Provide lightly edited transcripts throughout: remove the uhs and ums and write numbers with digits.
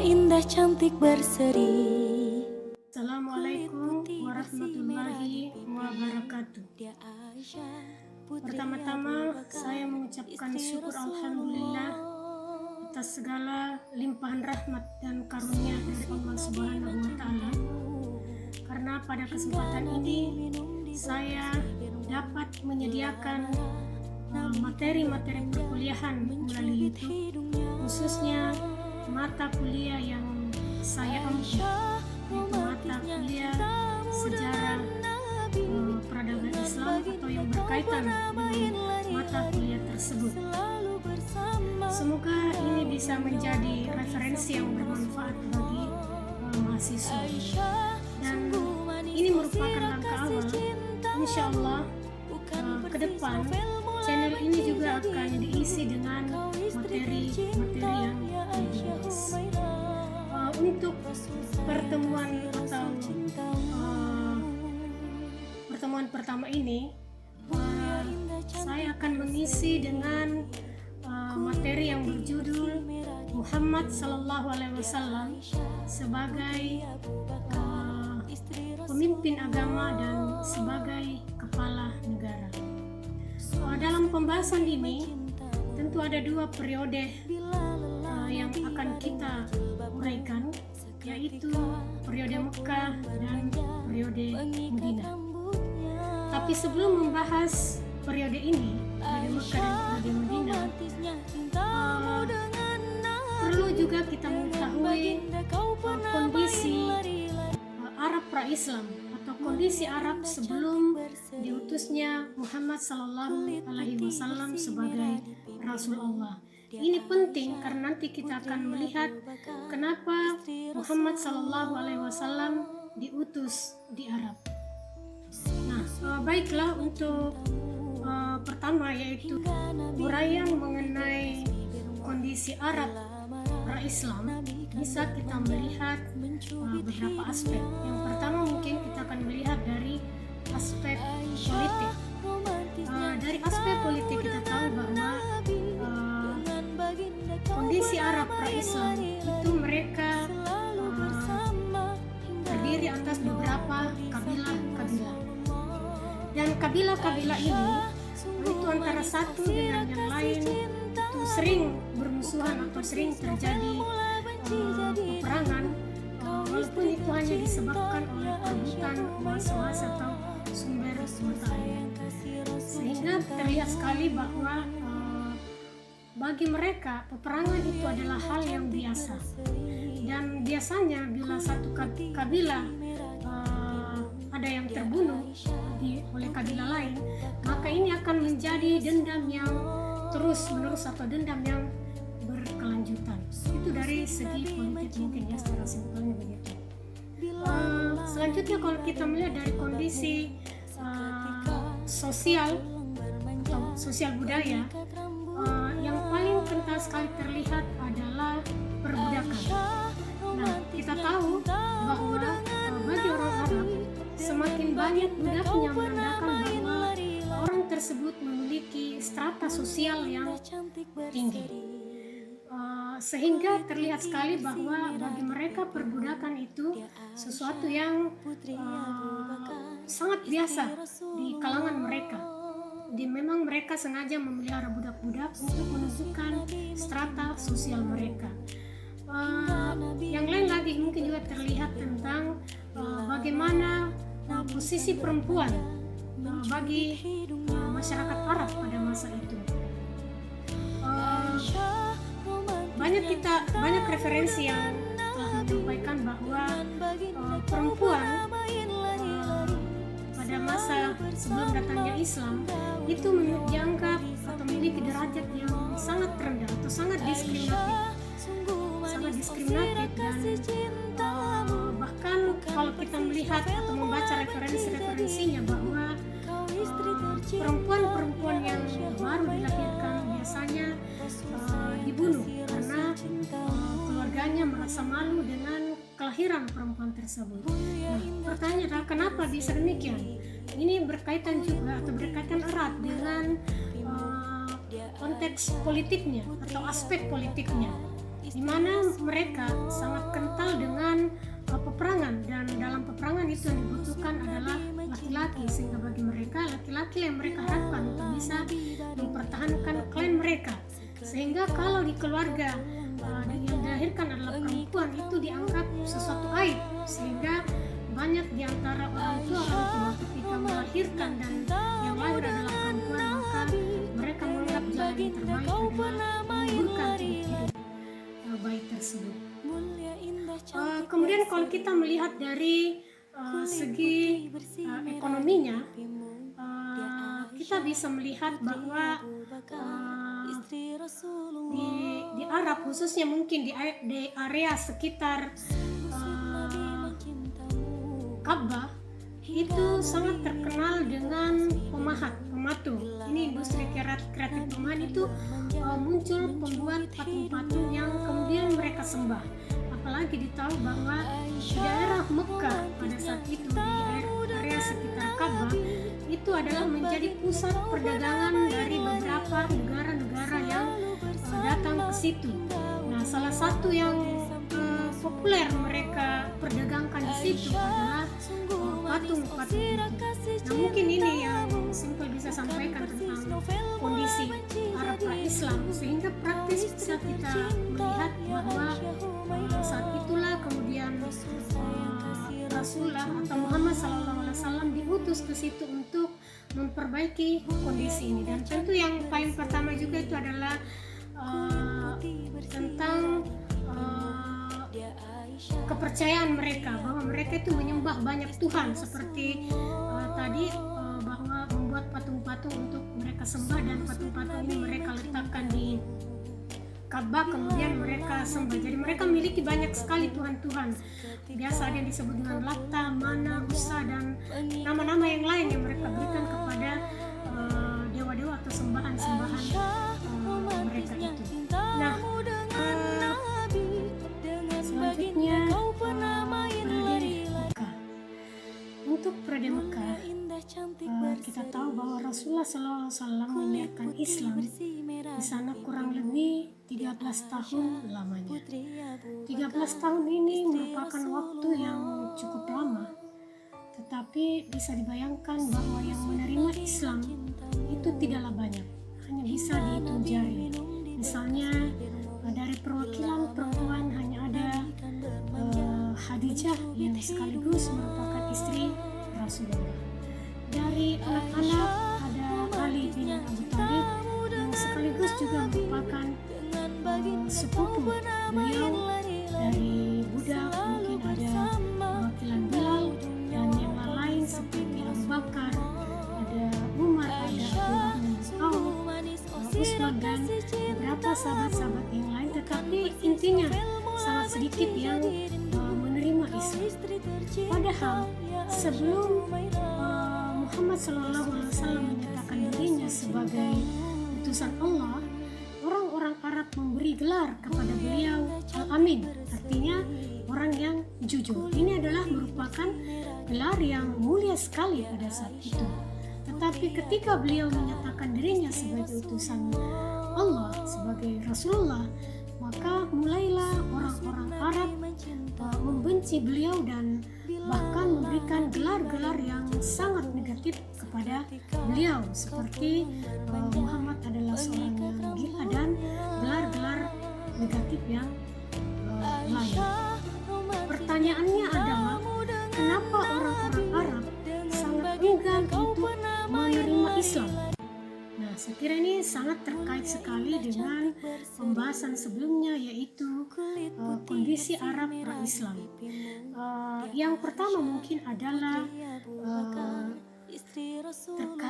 indah cantik berseri. Assalamualaikum warahmatullahi wabarakatuh. Pertama-tama saya mengucapkan syukur alhamdulillah atas segala limpahan rahmat dan karunia dari Allah Subhanahu wa taala. Karena pada kesempatan ini saya dapat menyediakan materi-materi perkuliahan melalui YouTube, khususnya mata kuliah yang saya ambil, yaitu mata kuliah sejarah peradaban Islam atau yang berkaitan dengan mata kuliah tersebut. Semoga ini bisa menjadi referensi yang bermanfaat bagi mahasiswa. Dan ini merupakan langkah awal. Insya Allah ke depan channel ini juga akan diisi dengan materi-materi yang lebih luas. Untuk pertemuan pertama ini, saya akan mengisi dengan materi yang berjudul Muhammad Sallallahu Alaihi Wasallam sebagai pemimpin agama dan sebagai kepala negara. Dalam pembahasan ini tentu ada dua periode yang akan kita uraikan, yaitu periode Mekah dan periode Madinah. Tapi sebelum membahas periode ini, periode Mekah dan periode Madinah, perlu juga kita mengetahui kondisi Arab pra-Islam atau kondisi Arab sebelum diutusnya Muhammad Sallallahu Alaihi Wasallam sebagai Rasul Allah. Ini penting karena nanti kita akan melihat kenapa Muhammad Sallallahu Alaihi Wasallam diutus di Arab. Nah, baiklah, untuk pertama yaitu uraian mengenai kondisi Arab pra-Islam, bisa kita melihat beberapa aspek. Yang pertama mungkin kita akan melihat dari aspek politik. Dari aspek politik kita tahu bahwa kondisi Arab pra-Islam itu mereka terdiri atas beberapa kabilah-kabilah, dan kabilah-kabilah ini itu antara satu dengan yang lain itu sering bermusuhan atau sering terjadi peperangan, walaupun itu hanya disebabkan oleh perebutan luas-luas atau sumber mata air, sehingga terlihat sekali bahwa bagi mereka peperangan itu adalah hal yang biasa. Dan biasanya bila satu kabilah ada yang terbunuh oleh kabilah lain, maka ini akan menjadi dendam yang terus-menerus atau dendam yang berkelanjutan. Itu dari segi politik mungkin ya, secara simpelnya begitu. Selanjutnya kalau kita melihat dari kondisi sosial atau sosial budaya, yang paling kental sekali terlihat adalah perbudakan. Nah, kita tahu bahwa bagi orang Arab, semakin banyak budaknya menandakan bahwa orang tersebut memiliki strata sosial yang tinggi. Sehingga terlihat sekali bahwa bagi mereka perbudakan itu sesuatu yang sangat biasa di kalangan mereka. Memang mereka sengaja memelihara budak-budak untuk menunjukkan strata sosial mereka. Yang lain lagi mungkin juga terlihat tentang bagaimana posisi perempuan bagi masyarakat Arab pada masa itu. Banyak referensi yang telah menyampaikan bahwa perempuan pada masa sebelum datangnya Islam itu dianggap atau memiliki derajat yang sangat rendah atau sangat diskriminatif, dan bahkan kalau kita melihat atau membaca referensinya bahwa perempuan-perempuan yang baru dilahirkan biasanya dibunuh karena keluarganya merasa malu dengan kelahiran perempuan tersebut. Nah, pertanyaannya adalah kenapa bisa demikian? Ini berkaitan juga atau berkaitan erat dengan konteks politiknya atau aspek politiknya. di mana mereka sangat kental dengan peperangan, dan dalam peperangan itu yang dibutuhkan adalah laki-laki, sehingga bagi mereka laki-laki yang mereka harapkan untuk bisa mempertahankan klan mereka, sehingga kalau di keluarga yang dilahirkan adalah perempuan itu dianggap sesuatu aib, sehingga banyak di antara orang tua ketika melahirkan dan yang lahir adalah perempuan, maka mereka menganggap jalan yang terbaik adalah menguburkan hidup bayi tersebut. Kemudian kalau kita melihat dari segi ekonominya, kita bisa melihat bahwa di Arab, khususnya mungkin di area sekitar Ka'bah, itu sangat terkenal dengan pematu. Ini industri kreatif pemahat itu muncul pembuat patung-patung yang kemudian mereka sembah. Apalagi ditahu bahwa di daerah Mekah pada saat itu, di area sekitar Ka'bah, itu adalah menjadi pusat perdagangan dari beberapa negara-negara yang datang ke situ. Nah, salah satu yang populer mereka perdagangkan di situ adalah patung-patung itu. Nah, mungkin ini yang simpel bisa sampaikan tentang kondisi Arab pra-Islam, sehingga praktis bisa kita melihat bahwa saat itulah kemudian Rasulullah atau Muhammad SAW diutus ke situ untuk memperbaiki kondisi ini. Dan tentu yang paling pertama juga itu adalah tentang kepercayaan mereka, bahwa mereka itu menyembah banyak Tuhan, seperti tadi bahwa membuat patung-patung untuk mereka sembah, dan patung-patung ini mereka letakkan di Ka'bah, kemudian mereka sembah. Jadi mereka memiliki banyak sekali Tuhan-Tuhan. Biasa ada yang disebut dengan Lata, Mana, Usa, dan nama-nama yang lain yang mereka berikan kepada dewa-dewa atau sembahan-sembahan mereka itu. Nah, selanjutnya Praja Mekah. Untuk Praja Mekah, kita tahu bahwa Rasulullah SAW menyiarkan Islam di sana kurang lebih 13 tahun lamanya. 13 tahun ini merupakan waktu yang cukup lama, tetapi bisa dibayangkan bahwa yang menerima Islam itu tidaklah banyak, hanya bisa dihitung jari. Misalnya dari perwakilan perempuan hanya ada Khadijah yang sekaligus merupakan istri Rasulullah. Dari anak-anak ada Ali bin Abi Thalib yang sekaligus juga merupakan sepupu beliau. Dari budak mungkin ada perwakilan Bilal, dan yang lain seperti Abu Bakar, ada Umar, ada Abdurrahman bin Auf, Utsman, dan beberapa sahabat-sahabat yang lain. Tetapi intinya sangat sedikit yang menerima Islam. Padahal sebelum Muhammad SAW menyatakan dirinya sebagai utusan Allah, orang-orang Arab memberi gelar kepada beliau Al-Amin, artinya orang yang jujur. Ini adalah merupakan gelar yang mulia sekali pada saat itu. Tetapi ketika beliau menyatakan dirinya sebagai utusan Allah, sebagai Rasulullah, maka mulailah orang-orang Arab membenci beliau dan bahkan memberikan gelar-gelar yang sangat negatif kepada beliau, seperti Muhammad adalah seorang yang gila, dan gelar-gelar negatif yang lain. Pertanyaannya adalah, kenapa orang-orang Arab sangat enggan untuk menerima Islam? Nah, saya kira ini sangat terkait sekali dengan pembahasan sebelumnya, yaitu kondisi Arab pra-Islam. Yang pertama mungkin adalah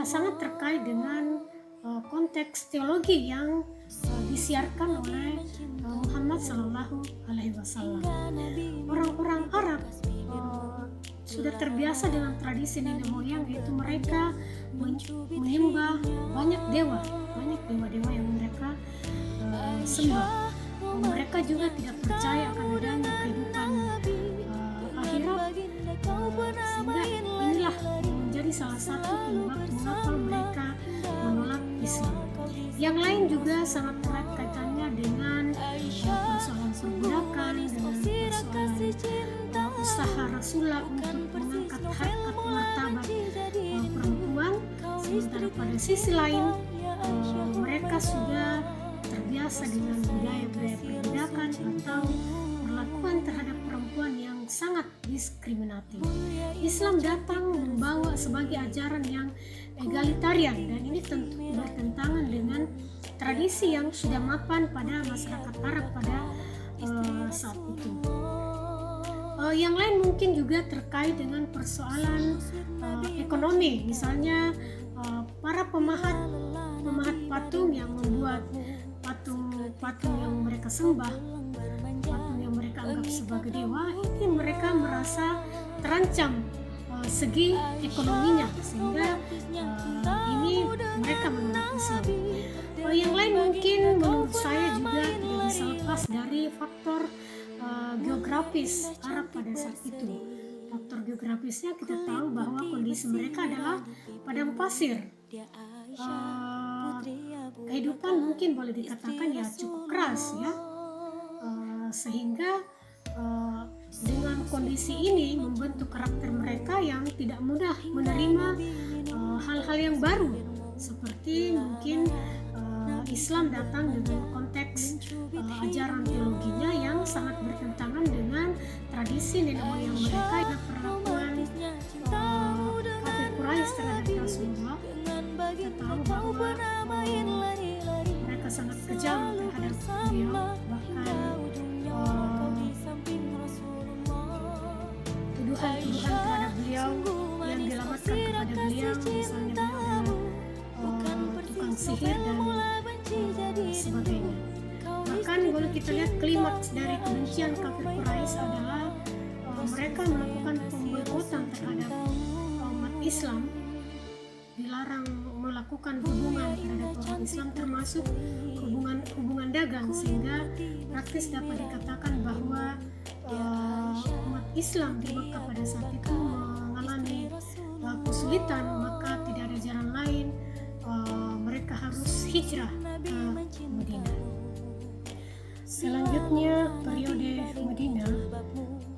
sangat terkait dengan konteks teologi yang disiarkan oleh Muhammad SAW. Orang-orang Arab sudah terbiasa dengan tradisi nenek moyang, yaitu mereka menyembah banyak dewa-dewa yang mereka sembah. Mereka juga tidak percaya akan adanya kehidupan akhirat, sehingga inilah menjadi salah satu penyebab mengapa mereka menolak Islam. Yang lain juga sangat erat kaitannya dengan persoalan Rasulullah untuk mengangkat harkat martabat perempuan, sementara pada sisi lain mereka sudah terbiasa dengan budaya-budaya perbudakan atau perlakuan terhadap perempuan yang sangat diskriminatif. Islam datang membawa sebagai ajaran yang egalitarian, dan ini tentu bertentangan dengan tradisi yang sudah mapan pada masyarakat Arab pada saat itu. Yang lain mungkin juga terkait dengan persoalan ekonomi, misalnya para pemahat patung yang membuat patung yang mereka sembah, patung yang mereka anggap sebagai dewa, ini mereka merasa terancam segi ekonominya, sehingga ini mereka menolak Islam. Yang lain mungkin menurut saya juga tidak bisa lepas dari faktor geografis Arab pada saat itu. Faktor geografisnya kita tahu bahwa kondisi mereka adalah padang pasir. Kehidupan mungkin boleh dikatakan ya cukup keras ya, sehingga dengan kondisi ini membentuk karakter mereka yang tidak mudah menerima hal-hal yang baru, seperti mungkin Islam datang dengan konteks ajaran teologinya yang sangat bertentangan dengan tradisi nenek moyang mereka, dan perlakuan kafir Quraisy terhadap Rasulullah. Kita tahu bahwa mereka sangat kejam terhadap beliau, bahkan tuduhan-tuduhan terhadap beliau yang dilamatkan kepada beliau, misalnya beliau adalah tukang sihir dan sebagainya. Bahkan kalau kita lihat klimaks dari kebencian kafir Quraisy adalah mereka melakukan pemboikotan terhadap umat Islam, dilarang melakukan hubungan terhadap orang Islam, termasuk hubungan dagang, sehingga praktis dapat dikatakan bahwa umat Islam di Mekah pada saat itu mengalami kesulitan, maka tidak ada jalan lain, mereka harus hijrah ke Madinah. Selanjutnya periode Madinah,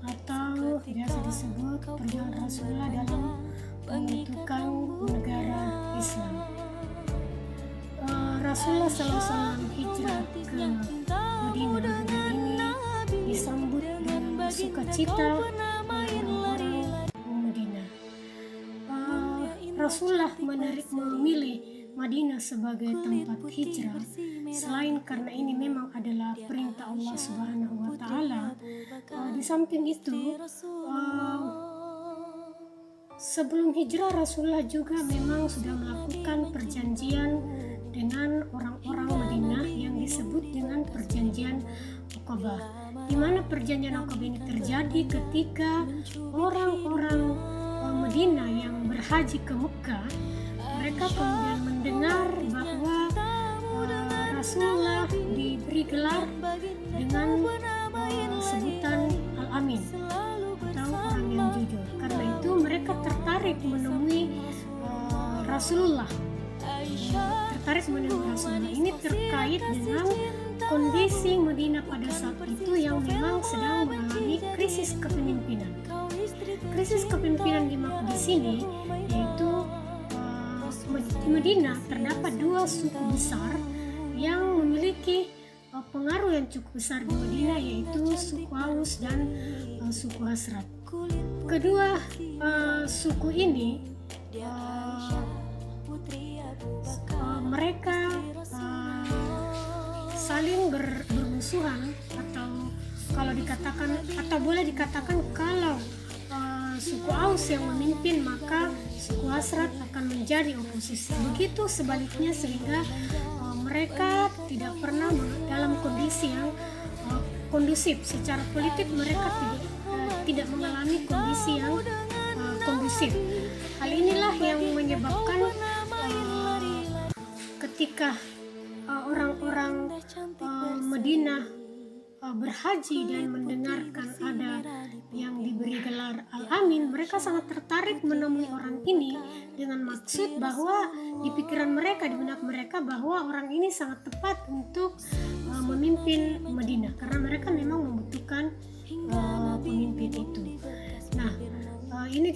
atau biasa disebut perjalanan Rasulullah dalam pembentukan negara Islam. Rasulullah SAW hijrah ke Madinah, dan ini disambut dengan sukacita oleh orang-orang Madinah. Rasulullah memilih Madinah sebagai tempat hijrah selain karena ini memang adalah perintah Allah Subhanahu wa Ta'ala. Di samping itu, sebelum hijrah Rasulullah juga memang sudah melakukan perjanjian dengan orang-orang Madinah yang disebut dengan perjanjian Aqabah, di mana perjanjian Aqabah ini terjadi ketika orang-orang Madinah yang berhaji ke Mekah, mereka kemudian mendengar bahwa Rasulullah diberi gelar dengan sebutan Al-Amin atau orang yang jujur. Karena itu mereka tertarik menemui Rasulullah. Ini terkait dengan kondisi Madinah pada saat itu yang memang sedang mengalami krisis kepemimpinan. Krisis kepemimpinan di sini yaitu di Madinah terdapat dua suku besar yang memiliki pengaruh yang cukup besar di Madinah, yaitu suku Aus dan suku Hasrat. Kedua suku ini mereka saling bermusuhan, atau kalau dikatakan, atau boleh dikatakan kalau suku Aus yang memimpin, maka suku Hasrat akan menjadi oposisi. Begitu sebaliknya, sehingga mereka tidak pernah dalam kondisi yang kondusif secara politik. Mereka tidak mengalami kondisi yang kondusif. Hal inilah yang menyebabkan ketika orang-orang Madinah berhaji dan mendengarkan ada yang diberi gelar Al-Amin, mereka sangat tertarik menemui orang ini dengan maksud bahwa di pikiran mereka, di benak mereka, bahwa orang ini sangat tepat untuk memimpin Madinah, karena mereka memang membutuhkan pemimpin itu. Nah,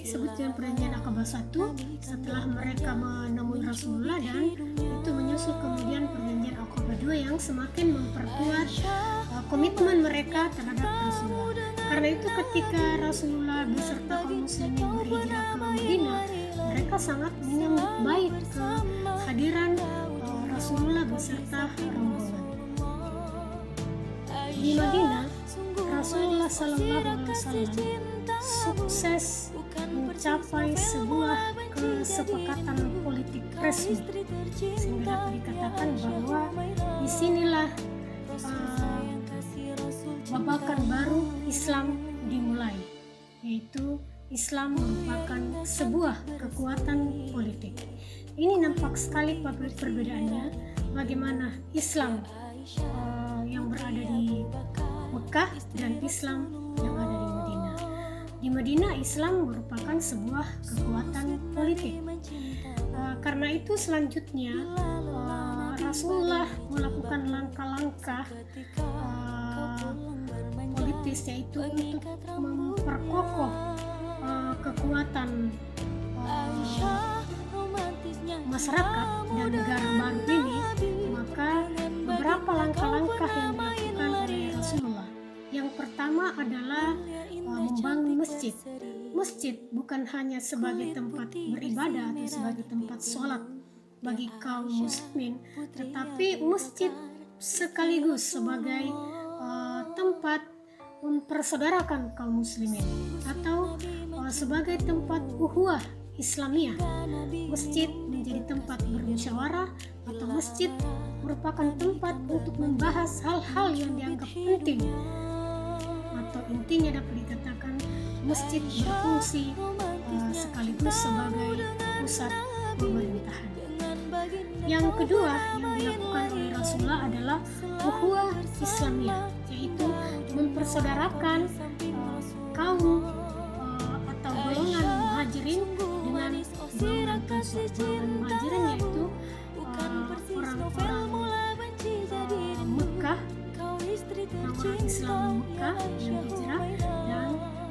disebut dengan perjanjian Aqabah 1 setelah mereka menemui Rasulullah, dan itu menyusul kemudian perjanjian Aqabah 2 yang semakin memperkuat komitmen mereka terhadap Rasulullah. Karena itu ketika Rasulullah beserta kaum muslimin berhijrah ke Madinah, mereka sangat menyambut baik kehadiran Rasulullah beserta rombongan. Di Madinah, Rasulullah SAW sukses mencapai sebuah kesepakatan politik resmi, sehingga dapat dikatakan bahwa disinilah babakan baru Islam dimulai, yaitu Islam merupakan sebuah kekuatan politik. Ini nampak sekali perbedaannya, bagaimana Islam yang berada di Mekah dan Islam yang ada di Madinah. Di Madinah, Islam merupakan sebuah kekuatan politik. Karena itu selanjutnya Rasulullah melakukan langkah-langkah politis, yaitu untuk memperkokoh kekuatan masyarakat dan negara baru ini. Maka beberapa langkah-langkah yang dilakukan oleh Rasulullah. Yang pertama adalah membangun masjid. Masjid bukan hanya sebagai tempat beribadah atau sebagai tempat sholat bagi kaum muslimin, tetapi masjid sekaligus sebagai tempat mempersaudarakan kaum muslimin atau sebagai tempat ukhuwah Islamiyah. Masjid menjadi tempat bermusyawarah, atau masjid merupakan tempat untuk membahas hal-hal yang dianggap penting, atau intinya dapat dikatakan masjid berfungsi sekaligus sebagai pusat pemerintahan. Yang kedua yang dilakukan oleh Rasulullah adalah ukhuwah Islamiyah, yaitu mempersaudarakan kaum atau golongan muhajirin dengan golongan ansor. Golongan muhajirin yaitu orang-orang Mekah, orang Islam Mekah yang hijrah, dan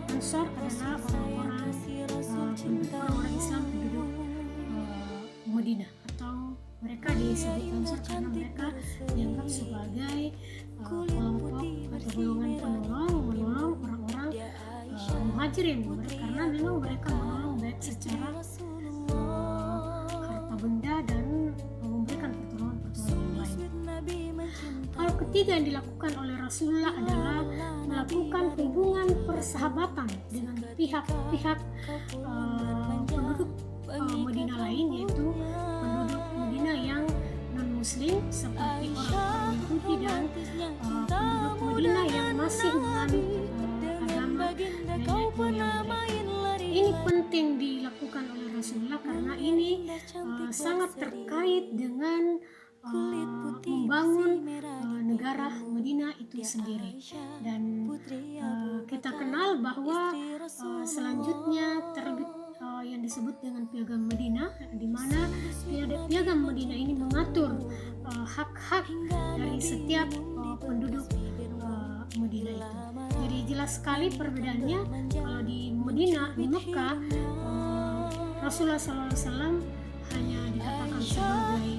ansor adalah orang-orang Islam penduduk Madinah, atau mereka disebut ansor karena mereka dianggap sebagai kelompok atau golongan menolong orang-orang muhajirin, karena memang mereka menolong baik secara harta benda dan memberikan pertolongan yang lain. Hal ketiga yang dilakukan oleh Rasulullah adalah melakukan hubungan persahabatan dengan pihak-pihak penduduk Madinah lain, yaitu penduduk Madinah yang non-muslim seperti orang-orang Yahudi dan penduduk Madinah yang masih menganut agama nenek moyang mereka. Ini penting dilakukan oleh Rasulullah karena ini sangat terkait dengan membangun negara Madinah itu sendiri. Dan kita kenal bahwa selanjutnya terbit yang disebut dengan Piagam Madinah, di mana Piagam Madinah ini mengatur hak-hak dari setiap penduduk Madinah itu. Jadi jelas sekali perbedaannya. Kalau di Madinah, di Mekah, Rasulullah SAW hanya dikatakan sebagai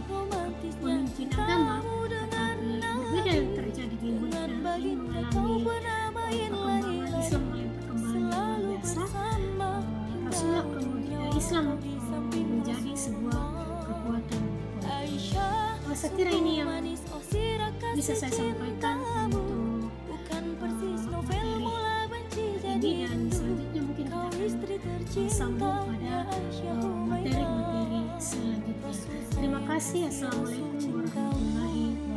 pemimpin agama, tetapi berbeda yang terjadi di Madinah. Ini mengalami perkembangan Islam, mulai perkembangan yang luar biasa. Rasulullah kemudian Islam menjadi sebuah kekuatan politik. Saya kira ini yang bisa saya sampaikan untuk materi ini, dan selanjutnya mungkin kita akan sambung pada materi-materi selanjutnya. Terima kasih. Assalamualaikum warahmatullahi wabarakatuh.